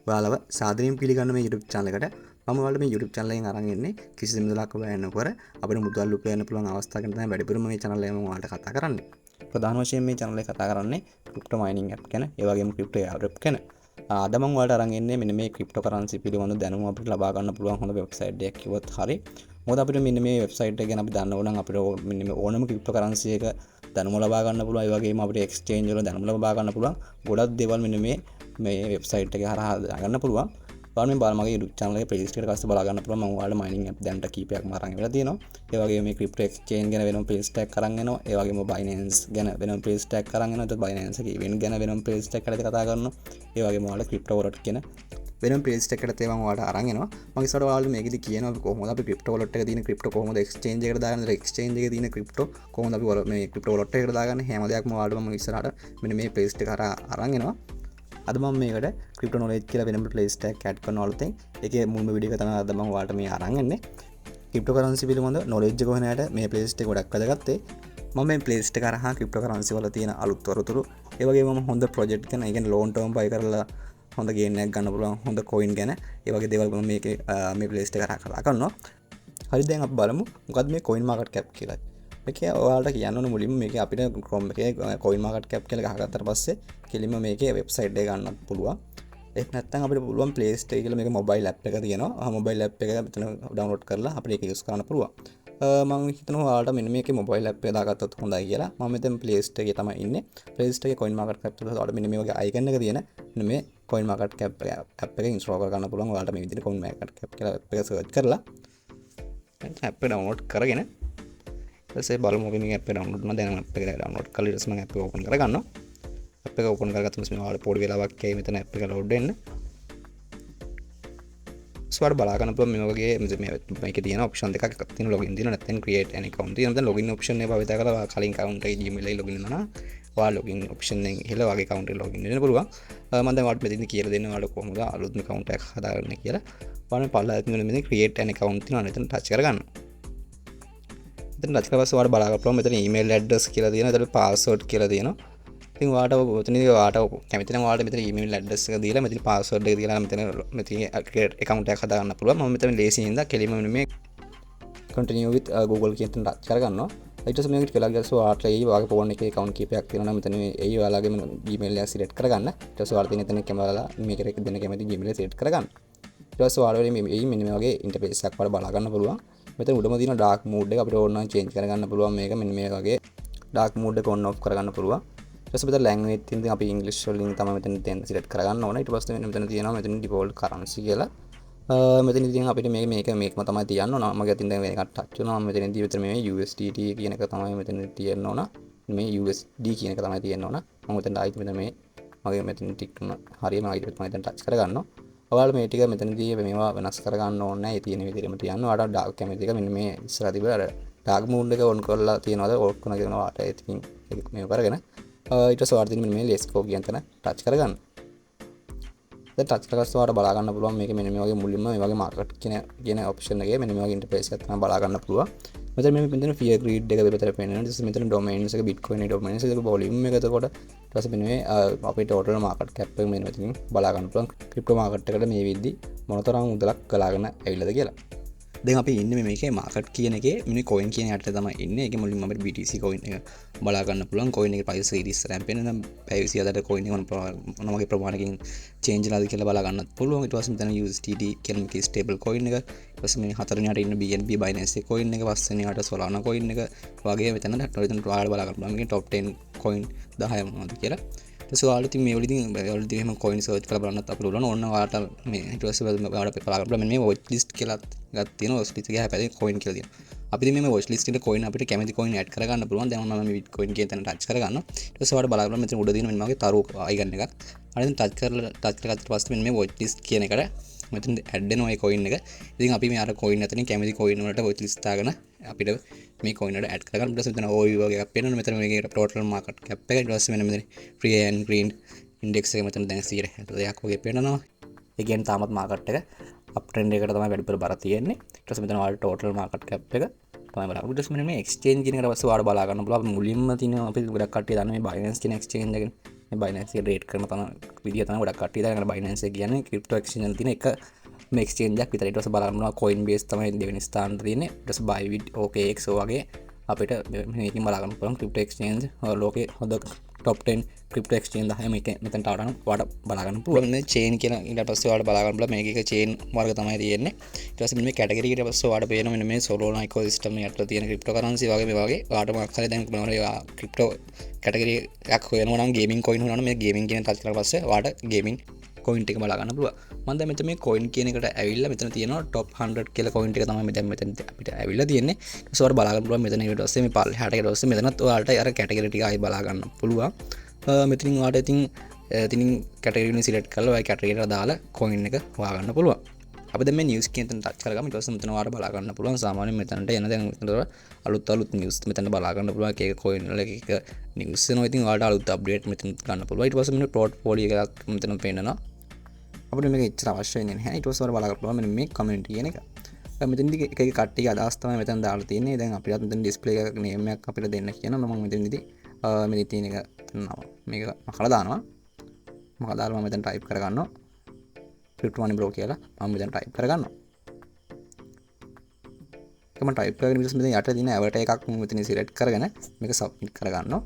ඔයාලව සාදරයෙන් පිළිගන්න මේ YouTube channel එකට මම ඔයාලට මේ YouTube channel එකෙන් අරන් එන්නේ කිසිම මුදලක් හොයන්න නොකර අපිට මුදල් උපයන්න පුළුවන් අවස්ථා ගැන තමයි වැඩිපුරම මේ channel එකෙන් මම ඔයාලට කතා කරන්නේ. ප්‍රධාන වශයෙන් මේ channel එක කතා කරන්නේ crypto mining app ගැන, ඒ වගේම crypto airdrop ගැන. අද මම ඔයාලට අරන් එන්නේ මෙන්න මේ cryptocurrency පිළිබඳ දැනුම අපිට ලබා ගන්න පුළුවන් හොඳ වෙබ්සයිට් එකක් කිව්වොත් හරි. මොකද අපිට මෙන්න මේ වෙබ්සයිට් එක ගැන අපි දන්න ඕන නම් අපිට මෙන්න මේ ඕනම cryptocurrency එක දැනුම ලබා ගන්න පුළුවන්. ඒ වගේම අපිට exchange වල දැනුම ලබා ගන්න පුළුවන්. ගොඩක් දේවල් මෙන්න මේ වෙබ්සයිට් එක හරහා දාගන්න පුළුවන්. බලන්න බලන්න මගේ YouTube channel එකේ playlist එකට කස්ස බලා ගන්න පුළුවන්. මම ඔයාලට mining app දැනට කීපයක්ම අරන් ඉවලා තියෙනවා. ඒ වගේම මේ crypto exchange ගැන වෙනම playlist එකක් අරන් එනවා. ඒ වගේම Binance ගැන වෙනම playlist එකක් අරන් එනවා. ඒත් Binance එකේ event ගැන වෙනම playlist එකක් කතා කරනවා. ඒ වගේම ඔයාලට crypto wallet ගැන වෙනම playlist එකකට තේම ඔයාලට අරන් එනවා. මම ඉස්සරහ ඔයාලට මේකෙදි කියනවා අපි කොහොමද අපි crypto wallet එක තියෙන crypto කොහොමද exchange එකට දාගන්නේ, exchange එකේ තියෙන crypto කොහොමද අපි මේ crypto wallet එකට දාගන්නේ, හැම දෙයක්ම ඔයාලට මම ඉස්සරහට මෙන්න මේ playlist එක හරහා අරන් එනවා. අද මම මේකට crypto knowledge කියලා වෙනම playlist එකක් add කරනවා අලුතෙන්. ඒකේ මුල්ම වීඩියෝ එක තමයි අද මම ඔයාලට මේ අරන් එන්නේ. cryptocurrency පිළිබඳ knowledge එක හොයන අයට මේ playlist එක ගොඩක් වැදගත්. මම මේ playlist එක හරහා cryptocurrency වල තියෙන අලුත් තොරතුරු, ඒ වගේම මම හොඳ project ගැන, ඒ කියන්නේ long term buy කරලා හොඳ gain එකක් ගන්න පුළුවන් හොඳ coin ගැන, ඒ වගේ දේවල් මම මේකේ මේ playlist එක හරහා කතා කරනවා. හරි, දැන් අපි බලමු මොකද්ද මේ CoinMarketCap කියලා. මේක ඔයාලට කියන්න ඕන මුලින්ම මේක අපිට Chrome එකේ CoinMarketCap කියලා ගහගත්තට පස්සේ කෙලින්ම මේකේ වෙබ්සයිට් එක ගන්නත් පුළුවන්. ඒක නැත්නම් අපිට පුළුවන් Play Store කියලා මේක මොබයිල් ඇප් එක තියෙනවා. මොබයිල් ඇප් එක මෙතන ඩවුන්ලෝඩ් කරලා අපිට ඒක යූස් කරන්න පුළුවන්. මම හිතනවා ඔයාලට මෙන්න මේකේ මොබයිල් ඇප් එක දාගත්තොත් හොඳයි කියලා. මම මෙතන Play Store එකේ තමයි ඉන්නේ. Play Store එකේ CoinMarketCap තුල ඔයාලට මෙන්න මේ වගේ icon එක තියෙන මෙන්න මේ CoinMarketCap ඇප් එක ඉන්ස්ටෝල් කරගන්න පුළුවන්. ඔයාලට මේ විදිහට CoinMarketCap කියලා ඇප් එක සර්ච් කරලා ඇප් එක ඩවුන්ලෝඩ් කරගෙන ඊපස්සේ බලමු මේ ඇප් එක ඩවුන්ලෝඩ් කරන දැන් ඇප් එක ඩවුන්ලෝඩ් කරලා ඊට පස්සේ මම ඇප් එක ඕපන් කරගන්නවා. ඇප් එක ඕපන් කරගත්තම මේ ඔයාලට පොඩි වෙලාවක් යයි මෙතන ඇප් එක ලෝඩ් වෙන්න. ස්වර බලා ගන්න පුළුවන් මේ වගේ මේකේ තියෙන ඔප්ෂන් දෙකක් තියෙනවා. ලොගින් තියෙනවා නැත්නම් ක්‍රියේට් ඇන් account තියෙනවා. දැන් ලොගින් ඔප්ෂන් එක භාවිත කරලා කලින් account එකේ Gmail එකේ ලොගින් වෙනවා නම් ඔයාලා ලොගින් ඔප්ෂන් එකෙන් ඉහළ වගේ account එකට ලොගින් වෙන්න පුළුවන්. මම දැන් ඔයාලට මෙතන කියලා දෙන්න ඔයාලට කොහොමද අලුත්ම account එකක් හදාගන්න කියලා. ඔයාලා පල්ලෙහාත් මෙතන ක්‍රියේට් ඇන් account තියෙනවා. මෙතන ටච් කරගන්න. මෙතන ටච් කරලා පස්සේ ඔයාලට බලා ගන්න පුළුවන් මෙතන email address කියලා තියෙනවා. එතකොට password කියලා තියෙනවා. ඉතින් ඔයාලට මෙතනදී ඔයාලට කැමති නම් ඔයාලට මෙතන email address එක දීලා මෙතන password එක දීලා මෙතන account එකක් හදාගන්න පුළුවන්. මම මෙතන ලේසියෙන් ඉඳලා කෙලින්ම මේ continue with Google කියන තැන ටච් කරගන්නවා. ඊට පස්සේ මේකට කියලා ගියොත් ඔයාලට ඒ වගේ ෆෝන් එකේ account කීපයක් තියෙනවා නම් මෙතන ඒ ඔයාලගේම Gmail එක select කරගන්න. ඊට පස්සේ ඔයාලට තියෙන තැන කැමරාලා මේකට දෙන්න කැමති Gmail එක select කරගන්න. ඊට පස්සේ ඔයාලට මෙන්න මේ වගේ interface එකක් වල බලා ගන්න පුළුවන්. මෙතන උඩම තියෙන dark mode එක අපිට ඕන නම් change කරගන්න පුළුවන්. මේක මෙන්න මේ වගේ dark mode එක on off කරගන්න පුළුවන්. ඊට පස්සේ මෙතන language තියෙන අපි English වලින් තමයි මෙතන select කරගන්න ඕන. ඊට පස්සේ මෙතන තියෙනවා මෙතන default currency කියලා. මෙතන ඉතින් අපිට මේකම තමයි තියන්න ඕන. මගේ අතින් දැන් මේක ටච් වෙනවා. මෙතනදී විතර මේ USDT කියන එක තමයි මෙතන තියෙන්න ඕන. මේ USD කියන එක තමයි තියෙන්න ඕන. මම මෙතන ආයිත් මෙතන මේ මගේ මෙතන ටික් කරන හරියම ආයිත් මම මෙතන ටච් කරගන්නවා. ඔයාලා මේ ටික මෙතනදී මේවා වෙනස් කරගන්න ඕනේ නැහැ. ඒ තියෙන විදිහටම තියන්න. ඔයාලට ඩාර්ක් කැමති එක මෙන්න මේ ඉස්සරහ තිබුණ අර ඩාර්ක් මූඩ් එක ඔන් කරලා තියනවාද ඕෆ් කරනවා කියනවා. ඔයාලට ඉතින් මේක කරගෙන ඊට පස්සේ ඔයාලට තියෙන මේ let's go කියන තැන ටච් කරගන්න. දැන් ටච් කරලා ඔයාලට බලා ගන්න පුළුවන් මේක මෙන්න මේ වගේ මුලින්ම මේ වගේ මාකට් කියන ඔප්ෂන් එකේ මෙන්න මේ වගේ ඉන්ටර්ෆේස් එකක් තමයි බලා ගන්න පුළුවන්. මෙතන fear greed එක විතර පේනවා. ඊට පස්සේ මෙතන domains එක bitcoin domains එක volume එක එතකොට ඊට පස්සේ මෙන්න මේ අපේ total market cap එක මෙන්න මෙතනින් බලා ගන්න පුළුවන්. crypto market එකට මේ වෙද්දි මොනතරම් මුදලක් ගලාගෙන ඇවිල්ලාද කියලා. දැන් අපි ඉන්නේ මේකේ market කියන එකේ මෙන්න coin කියන යටට තමයි ඉන්නේ. ඒකේ මුලින්ම අපිට BTC coin එක බලා ගන්න පුළුවන්. coin එකේ price එක ඉස්සරහින් පේන නම් පැය 27ට coin එක මොන වගේ ප්‍රමාණයකින් change වෙලාද කියලා බලා ගන්නත් පුළුවන්. ඊට පස්සේ මෙතන USDT කියන මේකේ stable coin එක, ඊට පස්සේ මේ හතරවෙනි යට ඉන්න BNB Binance coin එක, පස්වෙනි යට Solana coin එක වගේ මෙතන ඔයාලා බලා ගන්න පුළුවන්. මේකේ top 10 coin 10 මොනවද කියලා. ඊට පස්සේ ඔයාලා ඉතින් මේ වලදී එහෙම coin search කරලා බලන්නත් අපිට පුළුවන්. ඕන්න ඔයාලට මේ ඊට පස්සේ ඔයාලට බලා ගන්න පුළුවන්. මේ watch list කියලා ගත් තියෙනවා. watch list එකේ හැපැත්තේ coin කියලා තියෙනවා. අපි මේ watch list එකේ coin අපිට කැමති coin add කරගන්න පුළුවන්. දැන් මම මේ bitcoin කියන තැන touch කරගන්නවා. ඊට පස්සේ ඔයාලට බලා ගන්න මෙතන උඩ තියෙන මෙන්න වගේ තරු icon එකක්. අනිත් touch කරගත්ත පස්සේ මෙන්න මේ watch list කියන එකට මෙතන add වෙනවා ඒ coin එක. ඉතින් අපි මේ අර coin අතරින් කැමති coin වලට watch list දාගෙන අපිට මේ coin එකට add කරගන්න. ඊට පස්සේ මෙතන OU වගේ එකක් පේනවා. මෙතන මේකේ total market cap එක. ඊට පස්සේ මෙන්න free and green index එක මෙතන දැන් 160ක් වගේ පේනවා. ඒ කියන්නේ තාමත් market එක up trend එකට තමයි වැඩිපුර බර තියෙන්නේ. ඊට පස්සේ මෙතන ඔයාලට total market cap එක තමයි බලන්න. ඊට පස්සේ මෙන්න මේ exchange කියන එකට පස්සේ ඔයාලට බලා ගන්න පුළුවන්. මුලින්ම තියෙන අපි ගොඩක් කට්ටිය දන්න මේ Binance කියන exchange එක. මේ Binance එක රේට් කරන තන විදිය තමයි ගොඩක් කට්ටිය දාගෙන Binance එක කියන්නේ ක්‍රිප්ටෝ එක්ස්චේන්ජ් එකේ තියෙන එක මේ එක්ස්චේන්ජ් එකක් විතරයි. ඊට පස්සේ බලන්න ඕන Coinbase තමයි දෙවෙනි ස්ථානයේ තියෙන්නේ. ඊට පස්සේ Bybit OKX වගේ අපිට මේකෙන් බලා ගන්න පුළුවන් ක්‍රිප්ටෝ එක්ස්චේන්ජ් ලෝකේ හොඳ top 10 ක්‍රිප්ටෝ එක්ස්චේන්ජ් 10 මේක මෙතනට ආවම ඔයාලට බලා ගන්න පුළුවන්. මේ චේන් කියන ඊට පස්සේ ඔයාලට බලා ගන්න පුළුවන් මේක එක චේන් වර්ග තමයි තියෙන්නේ. ඊට පස්සේ මේ කැටගරි ඊට පස්සේ ඔයාලට පේනවා මෙන්න මේ Solana ecosystem එකට තියෙන ක්‍රිප්ටෝ කරන්සි වගේ මේ වගේ ඔයාලට මොකක් හරි දැන් මොනවා ක්‍රිප්ටෝ කැටගරි එකක් හොයනවා නම් ගේමින් කොයින් හොයනවා නම් මේ ගේමින් කියන ටච් කරලා පස්සේ ඔයාලට ගේමින් කොයින් ටික බලා ගන්න පුළුවන්. මම දැන් මෙතන මේ කොයින් කියන එකට ඇවිල්ලා මෙතන තියෙනවා top 100 කියලා කොයින් ටික තමයි දැන් මෙතන අපිට ඇවිල්ලා තියෙන්නේ. ඊට පස්සේ ඔයාලට බලා ගන්න පුළුවන් මෙතන ඊට පස්සේ මේ පල්ලෙහාට ඊට පස්සේ මෙතනත් ඔයාලට අර කැටගරි ටික ආයි බලා ගන්න පුළුවන්. මෙතනින් ඔයාලට ඉතින් කැටගරි එක සිලෙක්ට් කරලා ඔය කැටගරි එකට දාලා කොයින් එක හොයාගන්න පුළුවන්. අපි දැන් මේ නිවුස් කියන තැන ටච් කරගමු. ඊට පස්සේ මෙතන ඔයාලට බලා ගන්න පුළුවන් සාමාන්‍යයෙන් මෙතනට එන දැන් මෙතන අලුත් නිවුස් මෙතන බලා ගන්න පුළුවන්. එක කොයින් වල එක නිවුස් එනවා. ඉතින් ඔයාලට අලුත් අප්ඩේට් මෙතන ගන්න පුළුවන්. ඊට පස්සේ මෙන්න පෝර්ට්ෆෝලියෝ එකක් මෙතන පේනවා. අපිට මේක ඉච්චර අවශ්‍ය වෙන්නේ නැහැ. ඊට පස්සේ ඔයාලට බලා ගන්න පුළුවන් මෙන්න මේ කමියුනිටි කියන එක. මෙතනදී එක කට්ටියගේ අදහස් තමයි මෙතන දාලා තියෙන්නේ. දැන් අපිට මෙතන ඩිස්ප්ලේ එකක නේම් එකක් අපිට දෙන්න කියනවා. මම මෙතනදී මේ තියෙන එක මේක මකලා දානවා. මකලා දාලා මම මෙතන ටයිප් කරගන්නවා crypto money bro කියලා. මම මෙතන ටයිප් කරගන්නවා. ඒක මම ටයිප් කරගෙන ඊට පස්සේ මෙතන යට තියෙන ඇවටර් එකක් මම මෙතන සිලෙක්ට් කරගෙන මේක සබ්මිට් කරගන්නවා.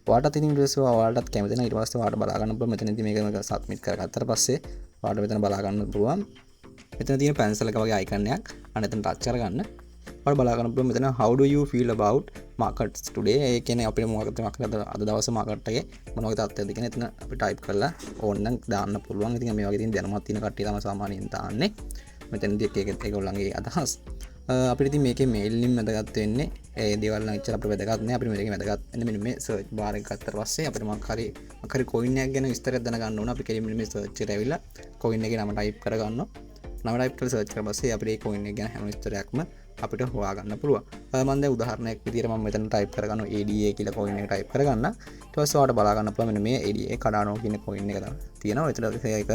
ඔයාලට ඉතින් ඊට පස්සේ ඔයාලටත් කැමති නම් ඊට පස්සේ ඔයාලට බලා ගන්න පුළුවන් මෙතනදී මේක සබ්මිට් කරගත්තාට පස්සේ ඔයාලට මෙතන බලා ගන්න පුළුවන් මෙතන තියෙන පැන්සල් එක වගේ අයිකන් එකක් අන්න එතන ටච් කරගන්න. ඔයාලට බලා ගන්න පුළුවන් මෙතන how do you feel about markets today ඒ කියන්නේ අපිට මොකක්ද අද දවසේ මාකට් එකේ මොන වගේ තත්ත්වයක්ද කියන එතන අපි ටයිප් කරලා ඕනනම් දාන්න පුළුවන්. ඉතින් මේ වගේ තියෙන දැනුමක් තියෙන කට්ටිය තමයි සාමාන්‍යයෙන් දාන්නේ. මෙතනදී එක ඒගොල්ලන්ගේ අදහස් අපිට ඉතින් මේකේ මේල් එකෙන් වැදගත් වෙන්නේ ඒ දේවල් නම් ඉච්චර අපිට වැදගත් නෑ. අපිට මේකෙන් වැදගත් වෙන්නේ මෙන්න මේ සර්ච් බාර් එක ගත්තට පස්සේ අපිට මොකක් හරි කොයින් එකක් ගැන විස්තරයක් දැනගන්න ඕන. අපි කෙලින්ම මේ සර්ච් එකට ඇවිල්ලා කොයින් එකේ නම ටයිප් කරගන්නවා. නම ටයිප් කරලා සර්ච් කරලා පස්සේ අපිට මේ කොයින් එක ගැන හැම විස්තරයක්ම අපිට හොයාගන්න පුළුවන්. මම දැන් උදාහරණයක් විදියට මම මෙතන ටයිප් කරගන්නවා ADA කියලා කොයින් එක ටයිප් කරගන්න. ඊට පස්සේ ඔයාලට බලා ගන්න පුළුවන් මෙන්න මේ ADA කඩානෝ කියන කොයින් එක තියෙනවා. ඒතර ඒක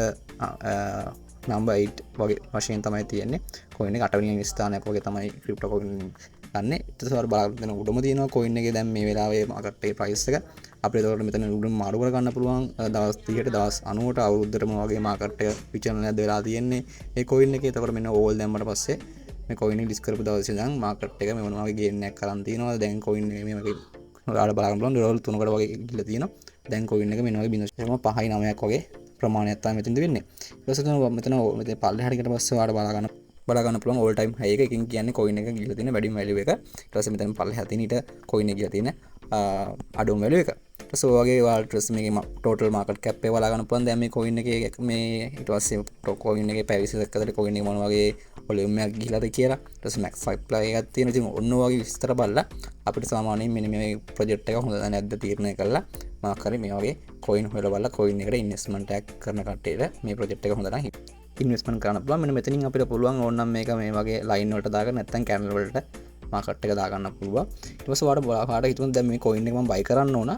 number 8 වගේ වශයෙන් තමයි තියෙන්නේ. කොයින් එක 8 වෙනි ස්ථානයක් වගේ තමයි ක්‍රිප්ටෝ කොයින් ගන්න. ඊට පස්සේ ඔයාලට බලා ගන්න උඩම තියෙනවා කොයින් එකේ දැන් මේ වෙලාවේ මාකට් එකේ ප්‍රයිස් එක. අපිට ඒකට මෙතන උඩම මාරු කර ගන්න පුළුවන්. දවස් 30ට දවස් 90ට අවුරුද්දට මොන වගේ මාකට් එක විචලනයක්ද වෙලා තියෙන්නේ. ඒ කොයින් එකේ එතකොට මෙන්න ඕල් දැම්මට පස්සේ මේ කොයින් එක ලිස්ට් කරපු දවසේ ඉඳන් මාකට් එක මේ මොන වගේ ගේන් එකක් කරන් තියෙනවද දැන් කොයින් එක මේ වගේ ඔයාලට බලන්න පුළුවන් ඩොලර් 3කට වගේ ගිහලා තියෙනවා. දැන් කොයින් එක මෙන්න වගේ 0.5 වගේ ප්‍රමාණයක් තමයි මෙතනදී වෙන්නේ. ඊට පස්සේ මෙතන පල්ලෙහාට ගියට පස්සේ ඔයාලට බලා ගන්න පුළුවන් all time high එක. එකකින් කියන්නේ කොයින් එක ගිහලා තියෙන වැඩිම value එක. ඊට පස්සේ මෙතන පල්ලෙහා තියෙන ඊට කොයින් එක ගිහලා තියෙන අඩුම value එක. ඊට පස්සේ ඔයගේ ඔයාලට මේකේ total market cap එක බලා ගන්න පුළුවන්. දැන් මේ කොයින් එකේ මේ ඊට පස්සේ කොයින් එකේ පැවිසි දැක්කද කොයින් එක මොන වගේ volume එකක් ගිහලාද කියලා. ඊට පස්සේ max supply එකක් තියෙනවා. ඉතින් ඔන්න වගේ විස්තර බලලා අපිට සාමාන්‍යයෙන් මෙන්න මේ project එක හොඳද නැද්ද තීරණය කරලා මාක් හරි මේ වගේ කොයින් හොයලා බලලා කොයින් එකට ඉන්වෙස්ට්මන්ට් එකක් කරන කට්ටියට මේ project එක හොඳ නම් ඉන්වෙස්ට්මන්ට් කරන්න පුළුවන්. මෙන්න මෙතනින් අපිට පුළුවන් ඕනනම් මේක මේ වගේ line වලට දාගන්න නැත්නම් candle වලට මාකට් එක දාගන්න පුළුවන්. ඊට පස්සේ ඔයාලට හිතුවොත් දැන් මේ කොයින් එක මම buy කරන්න ඕන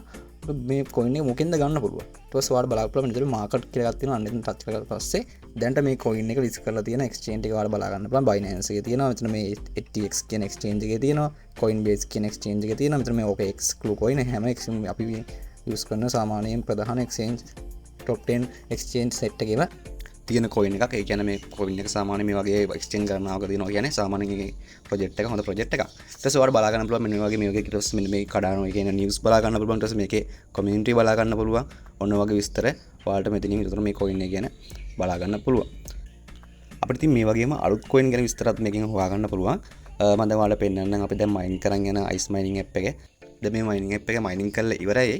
මේ කොයින් එක මොකෙන්ද ගන්න පුළුවන්. ඊට පස්සේ ඔයාලට බලන්න පුළුවන් මෙතන මාකට් කියලා එකක් තියෙනවා. අන්න එතන ටච් කරලා පස්සේ දැන්ට මේ කොයින් එක ලිස්ට් කරලා තියෙන exchange එක ඔයාලට බලා ගන්න පුළුවන්. Binance එකේ තියෙනවා. මෙතන මේ FTX කියන exchange එකේ තියෙනවා. Coinbase කියන exchange එකේ තියෙනවා. මෙතන මේ OKX Clue coin හැම exchange අපි use කරන සාමාන්‍යයෙන් ප්‍රධාන exchange top 10 exchange set එකේම තියෙන කොයින් එකක්. ඒ කියන්නේ මේ කොයින් එක සාමාන්‍යයෙන් මේ වගේ exchange කරනවාක තියෙනවා කියන්නේ සාමාන්‍යයෙන් project එක හොඳ project එකක්. ඊට පස්සේ ඔයාලට බලා ගන්න පුළුවන් මෙන්න මේ වගේ ඊට පස්සේ මෙන්න මේ කඩානෝ කියන news බලා ගන්න පුළුවන්. ඊට පස්සේ මේකේ community බලා ගන්න පුළුවන්. ඔන්න වගේ විස්තර ඔයාලට මෙතනින් විතර මේ කොයින් එක ගැන බලා ගන්න පුළුවන්. අපිට ඉතින් මේ වගේම අලුත් කොයින් ගැන විස්තරත් මේකෙන් හොයාගන්න පුළුවන්. මම දැන් ඔයාලට පෙන්නන්නම් අපි දැන් මයින් කරන් යන ice mining app එකේ දැන් මේ mining app එක mining කරලා ඉවරයි.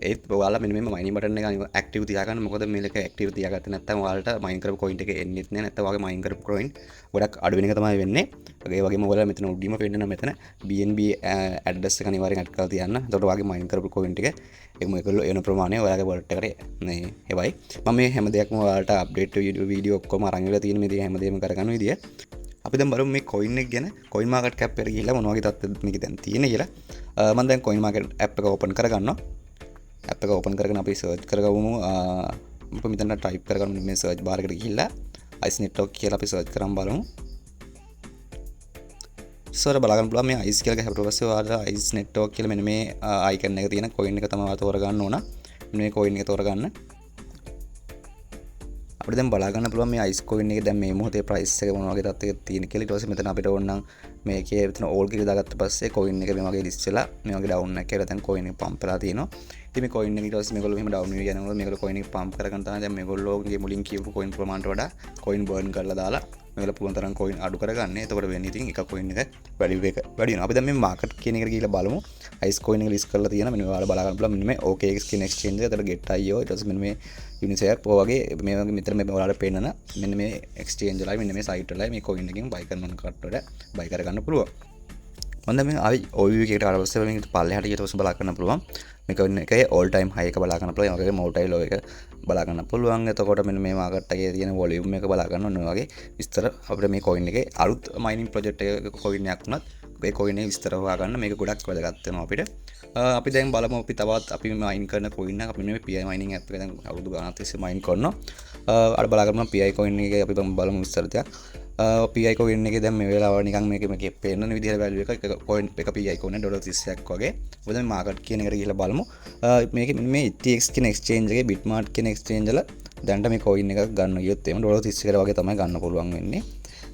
ඒත් ඔයාලා මෙන්න මේ mining button එක active තියාගන්න. මොකද මේක active තියාගත්තේ නැත්නම් ඔයාලට mine කරපු coin එක එන්නේ නැහැ. නැත්නම් ඔයාගේ mine කරපු coin ගොඩක් අඩු වෙන එක තමයි වෙන්නේ. ඒ වගේම ඔයාලා මෙතන උඩින්ම පෙන්නන මෙතන BNB address එක අනිවාර්යෙන් add කරලා තියන්න. එතකොට ඔයාගේ mine කරපු coin ටික ඒගොල්ලෝ එන ප්‍රමාණය ඔයාගේ wallet එකට මේ එවයි. මම මේ හැම දෙයක්ම ඔයාලට update video ඔක්කොම අරන් ඉවලා තියෙන මේ දේ හැමදේම කරගන්න විදිය. අපි දැන් බලමු මේ coin එක ගැන CoinMarketCap එකට ගිහිල්ලා මොන වගේ තත්ත්වෙද මේක දැන් තියෙන්නේ කියලා. මම දැන් CoinMarket app එක open කරගන්නවා. app එක open කරගෙන අපි search කරගමු. අපි මෙතන type කරගමු මේ search bar එකට ගිහිල්ලා ice network කියලා අපි search කරන් බලමු. සර බලගන්න පුළුවන් මේ අයිස් කියලා ගහපුවා පස්සේ ඔයාලට අයිස් network කියලා මෙන්න මේ icon එක තියෙන coin එක තමයි ඔයාලා තෝරගන්න ඕන. මේ coin එක තෝරගන්න. අපිට දැන් බලා ගන්න පුළුවන් මේ අයිස් coin එකේ දැන් මේ මොහොතේ price එක මොන වගේ තත්ත්වයක තියෙන කියලා. ඊට පස්සේ මෙතන අපිට ඕන නම් මේකේ මෙතන all කියලා දාගත්ත පස්සේ coin එක මේ වගේ list වෙලා මේ වගේ down එකක් කියලා දැන් coin එක pump වෙලා තියෙනවා. ඉතින් මේ coin එක ඊට පස්සේ මේගොල්ලෝ මෙහෙම down වෙවි යනකොට මේගොල්ලෝ coin එක pump කරගෙන තමයි දැන් මේගොල්ලෝගේ මුලින් කියපු coin ප්‍රමාණයට වඩා coin burn කරලා දාලා මේගොල්ලෝ පුළුවන් තරම් coin අඩු කරගන්න. එතකොට වෙන්නේ ඉතින් එක coin එක value එක වැඩි වෙනවා. අපි දැන් මේ market කියන එකට ගිහිල්ලා බලමු. ice coin එක list කරලා තියෙනවා. මෙන්න ඔයාලා බලා ගන්න පුළුවන් මෙන්න මේ OKX කියන exchange එක. එතකොට get.io ඊට පස්සේ මෙන්න මේ Uniswap ඔය වගේ මේ වගේ මෙතන මේ ඔයාලට පේනන මෙන්න මේ exchange වලයි මෙන්න මේ site වලයි මේ coin එකෙන් buy කරන කට්ටට buy කරගන්න පුළුවන්. මම දැන් මේ ආයි overview එකකට ආවට පස්සේ මේක පල්ලෙහාට ඊට පස්සේ බලා ගන්න පුළුවන්. මේ coin එකේ all time high එක බලා ගන්න පුළුවන්. ඒ වගේ multi low එක බලා ගන්න පුළුවන්. එතකොට මෙන්න මේ market එකේ තියෙන volume එක බලා ගන්න ඕන වගේ විස්තර අපිට මේ coin එකේ අලුත් mining project එකක coin එකක් වුණත් මේ coin එක විස්තර හොයාගන්න මේක ගොඩක් වැදගත් වෙනවා අපිට. අපි දැන් බලමු අපි තවත් අපි mine කරන coin එක අපි මේ PI mining app එක දැන් අවුරුදු ගානක් තිස්සේ mine කරනවා. අර බලා ගන්න PI coin එකේ අපි බලමු විස්තර ටිකක්. PI coin එකේ දැන් මේ වෙලාවට නිකන් මේකේ පේන විදිහට value එක coin එක PI coin $30ක් වගේ. මොකද මේ market කියන එකට ගිහලා බලමු. මේකේ මේ ETX කියන exchange එකේ Bitmart කියන exchange වල දැන්ට මේ coin එකක් ගන්න ගියොත් එහම $30කට වගේ තමයි ගන්න පුළුවන් වෙන්නේ.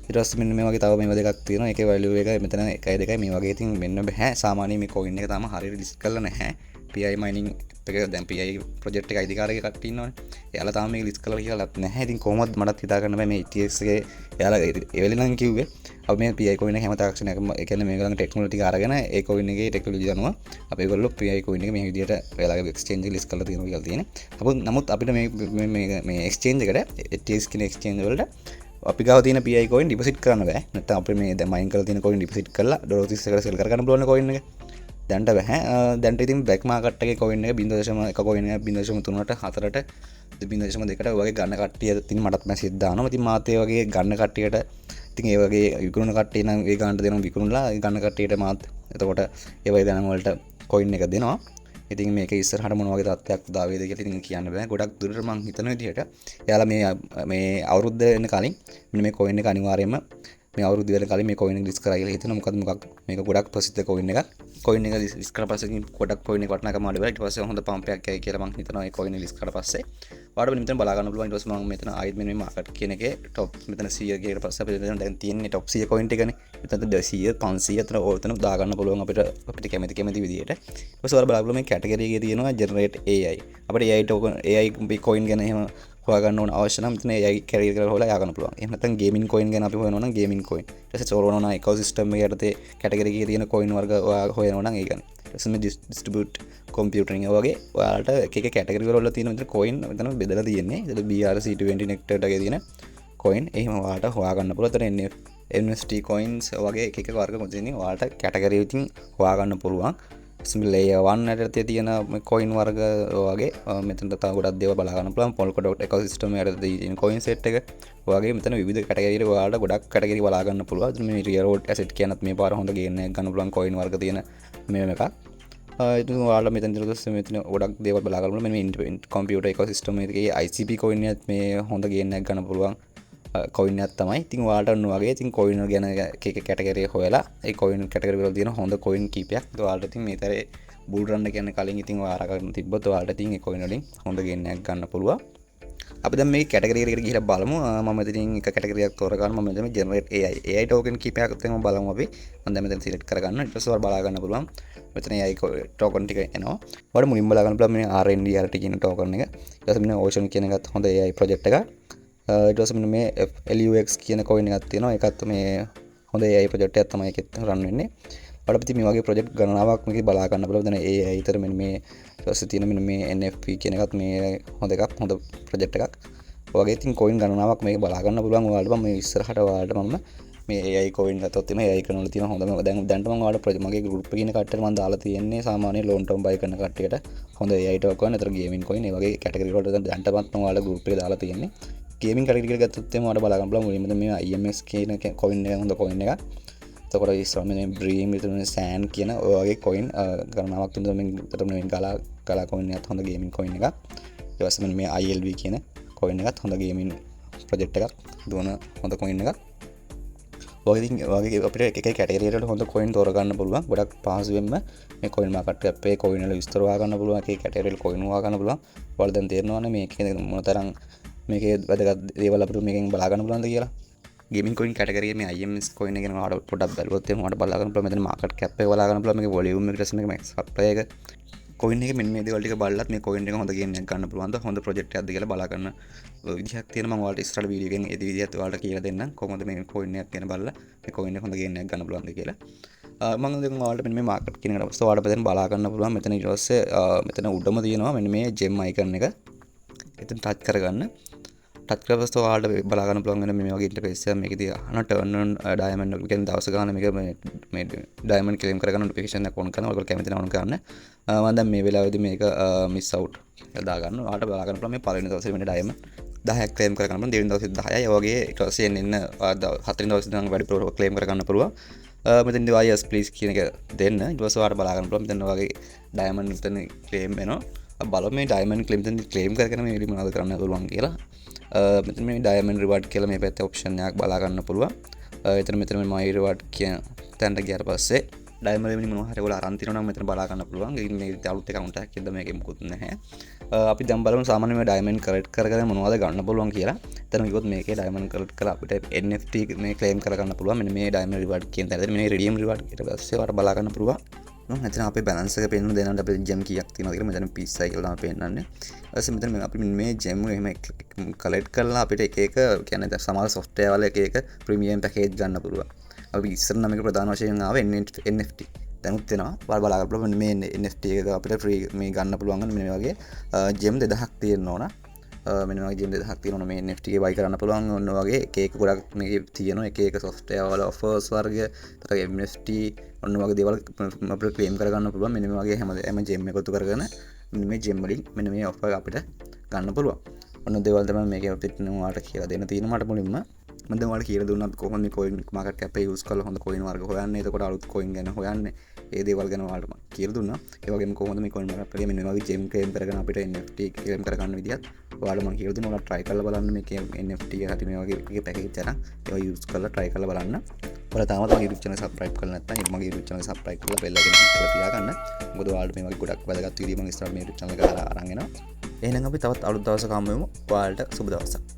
ඊට පස්සේ මෙන්න මේ වගේ තව මේවා දෙකක් තියෙනවා. ඒකේ value එක මෙතන 1 2 මේ වගේ ඉතින් මෙන්න බෑ. සාමාන්‍යයෙන් මේ coin එක තාම හරියට list කරලා නැහැ. PI mining එක දැන් PI project එක අයිතිකාරයෙක් කට්ටිය ඉන්නවනේ. එයාලා තාම මේක list කරලා කියලාත් නැහැ. ඉතින් කොහොමද මටත් හිතා ගන්න බෑ මේ ETX එකේ එයාලා ඒ වෙලේ නම් කිව්වේ අපි මේ PI coin එක හැම තාක්ෂණයකම ඒ කියන්නේ මේගොල්ලන් ටෙක්නොලොජි ටික අරගෙන ඒ coin එකේ ටෙක්නොලොජි අනුව අපි ඒගොල්ලෝ PI coin එක මේ විදිහට එයාලගේ exchange එක list කරලා තියෙනවා කියලා තියෙන්නේ. නමුත් අපිට මේ exchange එකට ETX කියන exchange වලට අපි ගාව තියෙන PI coin deposit කරන්න බෑ. නැත්නම් අපිට මේ දැන් mine කරලා තියෙන coin deposit කරලා $30කට sell කරගන්න පුළුවන් coin එක. දැන්ට බෑ. දැන්ට ඉතින් black market එකේ coin එක 0.1 coin එක 0.3ට 4ට 0.2ට වගේ ගන්න කට්ටිය ඉතින් මටත් මැසේජ් දානවා. ඉතින් මාත් ඒ වගේ ගන්න කට්ටියට ඉතින් ඒ වගේ විකුණන කට්ටිය නම් ඒ ගන්නට දෙනවා විකුණලා ඒ ගන්න කට්ටියට මාත් එතකොට ඒ වගේ දැනන් වලට coin එක දෙනවා. ඉතින් මේක ඉස්සරහට මොන වගේ තත්ත්වයක් දාවේද කියලා ඉතින් කියන්න බෑ. ගොඩක් දුරට මම හිතන විදිහට එයාලා මේ අවුරුද්ද එන්න කලින් මෙන්න මේ coin එක අනිවාර්යයෙන්ම මේ අවුරුදු වෙන කලින් මේ coin එක list කරා කියලා හිතනවා. මොකද මේක ගොඩක් ප්‍රසිද්ධ coin එකක්. coin එක list කරලා පස්සේ ගොඩක් coin එක වටිනාකම අඩු වෙලා ඊට පස්සේ හොඳ pump එකක් යයි කියලා මම හිතනවා මේ coin එක list කරලා පස්සේ. ඔයාලට මෙතන බලා ගන්න පුළුවන්. ඊට පස්සේ මම මෙතන ආයෙත් මේ market කියන එකේ top මෙතන 100 ගියට පස්සේ අපිට දැන් තියෙන්නේ top 100 coin එකනේ. මෙතන 200 500 අතර ඕතන දා ගන්න පුළුවන් අපිට කැමති විදිහට. ඊට පස්සේ ඔයාලා බලා බලමු මේ category එකේ තියෙනවා generate AI. අපිට AI token AI coin ගැන එහෙම හොයාගන්න ඕන අවශ්‍ය නම් මෙතන AI carrier කරලා හොයලා යා ගන්න පුළුවන්. එහෙම නැත්නම් gaming coin ගැන අපි හොයනවා නම් gaming coin. ඊට පස්සේ සෝලෝනා නම් ecosystem එක යටතේ category එකේ තියෙන coin වර්ග ඔයා හොයනවා නම් ඒ ගැන. ඊට පස්සේ මේ distribute computing වගේ ඔයාලට එක category වල තියෙන විතර coin මෙතන බෙදලා තියෙන්නේ. ඒක BRC20 nectar එකේ තියෙන coin. එහෙම ඔයාලට හොයාගන්න පුළුවන්. එතන NFT coins වගේ එක වර්ග මොකද තියෙන්නේ ඔයාලට category එකකින් හොයාගන්න පුළුවන්. layer 1 යටතේ තියෙන coin වර්ග වගේ මෙතන තව ගොඩක් දේවල් බලා ගන්න පුළුවන්. Polkadot ecosystem යටතේ තියෙන coin set එක වගේ මෙතන විවිධ category වල ඔයාලට ගොඩක් category බලා ගන්න පුළුවන්. මේ real world asset කියනත් මේ පාර හොඳ gain එකක් ගන්න පුළුවන් coin වර්ග තියෙන මේව එකක්. ඉතින් ඔයාලා මෙතන මෙතන ගොඩක් දේවල් බලා ගන්න පුළුවන්. මේ computer ecosystem එකේ ICP coin එකත් මේ හොඳ gain එකක් ගන්න පුළුවන් coin එකක් තමයි. ඉතින් ඔයාලට ඔන්න වගේ ඉතින් coin ගැන එක category හොයලා ඒ coin category වල තියෙන හොඳ coin කීපයක් ඔයාලට ඉතින් මේතරේ bull run කියන්න කලින් ඉතින් ඔයා අරගෙන තිබ්බොත් ඔයාලට ඉතින් ඒ coin වලින් හොඳ gain එකක් ගන්න පුළුවන්. අපි දැන් මේ category එකට ගිහිල්ලා බලමු. මම මෙතනින් එක category එකක් තෝරගන්න. මම මෙතන generate AI token කීපයක් තමයි බලමු අපි. මම දැන් මෙතන select කරගන්න. ඊට පස්සේ ඔයාලා බලා ගන්න පුළුවන්. මෙතන AI token ටික එනවා. ඔයාලා මුලින්ම බලා ගන්න පුළුවන් මේ RNDRT කියන token එක. ඊට පස්සේ මෙන්න Ocean කියන එකත් හොඳ AI project එකක්. ඊට පස්සේ මෙන්න මේ FLUX කියන coin එකක් තියෙනවා. ඒකත් මේ හොඳ AI project එකක් තමයි ඒකෙත් run වෙන්නේ. ඔයාලා පිටි මේ වගේ project ගණනාවක් මේකේ බලා ගන්න පුළුවන්. දැන් AI ඊතර මෙන්න මේ ඊට පස්සේ තියෙන මෙන්න මේ NFP කියන එකත් මේ හොඳ එකක් හොඳ project එකක්. ඔයගේ ඉතින් coin ගණනාවක් මේක බලා ගන්න පුළුවන්. ඔයාලට මම මේ ඉස්සරහට ඔයාලට මම මේ AI coin ගත්තොත් එimhe AI coin වල තියෙන හොඳම දැන්ට මම ඔයාලට මගේ group එකේ ඉන්න කට්ටියට මම දාලා තියෙන්නේ සාමාන්‍ය long term buy කරන කට්ටියට හොඳ AI token අතර gaming coin ඒ වගේ category වලට දැන්ටමත් මම ඔයාලට group එකේ දාලා තියෙන්නේ. gaming category එක ගත්තොත් එimhe ඔයාලට බලා ගන්න පුළුවන්. මුලින්ම මේ IMX කියන coin එක හොඳ coin එකක්. එතකොට ඉස්සරහම Bream විතර Sand කියන ඔය වගේ coin ගණනාවක් තියෙනවා. මේ ගලා coin එකත් හොඳ gaming coin එකක්. ඊට පස්සේ මේ ILV කියන coin එකත් හොඳ gaming project එකක් දුවන හොඳ coin එකක්. වගේ අපිට එක කැටගරියට හොඳ කොයින් තෝරගන්න පුළුවන්. ගොඩක් පහසුවෙන්ම මේ කොයින් මාකට් කැප් එකේ කොයින් වල විස්තර හොයාගන්න පුළුවන්. එකේ කැටගරිවල කොයින් හොයාගන්න පුළුවන්. ඔයාලා දැන් තේරෙනවනේ මේකේ මොනතරම් මේකේ වැදගත් දේවල් අපිට මේකෙන් බලා ගන්න පුළුවන්ද කියලා. ගේමින් කොයින් කැටගරිය මේ IMS කොයින් එක ගැන ඔයාලට පොඩ්ඩක් බලුවොත් එහෙනම් ඔයාලට බලා ගන්න පුළුවන්. මෙතන මාකට් කැප් එක බලා ගන්න පුළුවන්. මේකේ වොලියුම් එක ඊට පස්සේ මේක සප්ලයි එක කොයින් එක මෙන්න මේ දේවල් ටික බලලත් මේ කොයින් එක හොඳ ගේම් එකක් ගන්න පුළුවන්ද හොඳ ප්‍රොජෙක්ට් එකක්ද කියලා බලා ගන්න විදිහක් තියෙනවා. මම ඔයාලට ඉස්සරහට වීඩියෝ එකෙන් ඒ විදිහත් ඔයාලට කියලා දෙන්නම් කොහොමද මේ කොයින් එකක් ගැන බලලා මේ කොයින් එක හොඳ ගේම් එකක් ගන්න පුළුවන්ද කියලා. මම දැන් ඔයාලට මෙන්න මේ මාකට් කියන එකට පස්සේ ඔයාලට මෙතන බලා ගන්න පුළුවන්. මෙතන ඊට පස්සේ මෙතන උඩම තියෙනවා මෙන්න මේ ජෙම් අයිකන් එක. එතන ටච් කරගන්න. ටච් කරලා පස්සේ ඔයාලට බලා ගන්න පුළුවන් වෙන මේ වගේ ඉන්ටර්ෆේස් එකක් මේකදී අහන ටර්න් ඔන් ඩයමන්ඩ් එක කියන්නේ දවස් ගාන මේක මේ ඩයමන්ඩ් ක්ලේම් කරගන්න නොටිෆිකේෂන් එක ඔන් කරනවා. ඔයාලට කැමති නම් ඔන් කරන්න. මම දැන් මේ වෙලාවේදී මේක මිස් අවුට් කියලා දාගන්න. ඔයාලට බලා ගන්න පුළුවන් මේ පළවෙනි දවසේ වෙන ඩයමන්ඩ් 10ක් ක්ලේම් කරගන්න පුළුවන්. දෙවෙනි දවසේ 10යි. ඒ වගේ ඊට පස්සේ එන්න හතරවෙනි දවසේ නම් වැඩි ප්‍රෝ ක්ලේම් කරගන්න පුළුවන්. මෙතනදී YS please කියන එක දෙන්න. ඊට පස්සේ ඔයාලට බලා ගන්න පුළුවන් මෙතන වගේ ඩයමන්ඩ් මෙතන ක්ලේම් වෙනවා. බලමු මේ ඩයමන්ඩ් ක්ලේම් දෙන්න ක්ලේම් කරගෙන මේ විදිහ මොනවද කරන්න පුළුවන් කියලා. මෙතන මේ ඩයමන්ඩ් රිවාර්ඩ් කියලා මේ පැත්තේ ඔප්ෂන් එකක් බලා ගන්න පුළුවන්. මෙතන මේ my reward කියන තැනට ගියාට පස්සේ ඩයමන්ඩ් රෙවෙනියු මොනවා හරි ඔයාලා අරන් තියනවා නම් මෙතන බලා ගන්න පුළුවන්. ඉතින් මේ අලුත් account එකක් ඉදලා මේකේ මුකුත් නැහැ. අපි දැන් බලමු සාමාන්‍ය මේ ඩයමන්ඩ් කලෙක්ට් කරගෙන මොනවද ගන්න පුළුවන් කියලා. එතන කිව්වොත් මේකේ ඩයමන්ඩ් කලෙක්ට් කරලා අපිට NFT මේ ක්ලේම් කරගන්න පුළුවන්. මෙන්න මේ ඩයමන්ඩ් රිවාර්ඩ් කියන තැනදී මේ redeem reward ඊට පස්සේ ඔයාලා බලා ගන්න පුළුවන්. මෙතන අපේ බැලන්ස් එක පෙන්වන්න දෙනවා අපේ ජෙම් කීයක් තියෙනවද කියලා. මෙතන පිස්සයි කියලා තමයි පෙන්නන්නේ. ඊට මෙතන අපි මේ ජෙම් එහෙම කලෙක්ට් කරලා අපිට එක එක කියන්නේ සමහර software වල එක එක ප්‍රීමියම් පැකේජ් ගන්න පුළුවන්. අපි ඉස්සර නම් මේක ප්‍රධාන වශයෙන් ආවේ NFT. දැනුත් වෙනවා. ඔයාලා බලා ගන්න පුළුවන් මේ NFT එක අපිට ෆ්‍රී මේ ගන්න පුළුවන් මෙන්න මේ වගේ ජෙම් 2000ක් තියෙන්න ඕන. මෙන්න වගේ ජෙම් 2000ක් තියෙනවා මේ NFT එකේ buy කරන්න පුළුවන්. ඔන්න වගේ එක එක ගොඩක් මේකේ තියෙනවා එක එක software වල offers වර්ග තව NFT ඔන්න වගේ දේවල් අපිට ක්ලේම් කරගන්න පුළුවන්. මෙන්න මේ වගේ හැම ජෙම් එකතු කරගෙන මෙන්න මේ ජෙම් වලින් මෙන්න මේ offer අපිට ගන්න පුළුවන්. ඔන්න දේවල් තමයි මේකේ අපිට ඔයාලට කියලා දෙන්න තියෙන මට මුලින්ම මම දැන් ඔයාලට කියලා දුන්නා අපි කොහොමද මේ coin market cap එක use කරලා හොඳ coin වර්ග හොයන්නේ. එතකොට අලුත් coin ගැන හොයන්නේ. ඒ දේවල් ගැන ඔයාලට මම කියලා දුන්නා. ඒ වගේම කොහොමද මේ coin market එකේ මෙන්න මේ වගේ gem claim කරගෙන අපිට NFT claim කරගන්න විදිහත් ඔයාලට මම කියලා දුන්නා. ඔයාලා try කරලා බලන්න මේකේ NFT හරි මේ වගේ එකේ package එකක් ඒවා use කරලා try කරලා බලන්න. ඔයාලා තාමත් මගේ YouTube channel subscribe කරලා නැත්නම් මගේ YouTube channel subscribe කරලා bell icon click කරලා තියාගන්න. මොකද ඔයාලට මේ වගේ ගොඩක් වැදගත් වීඩියෝ මම ඉස්සරහ මේ YouTube channel එකට අරන් එනවා. එහෙනම් අපි තවත් අලුත් දවසක හමු වෙමු. ඔයාලට සුබ දවසක්.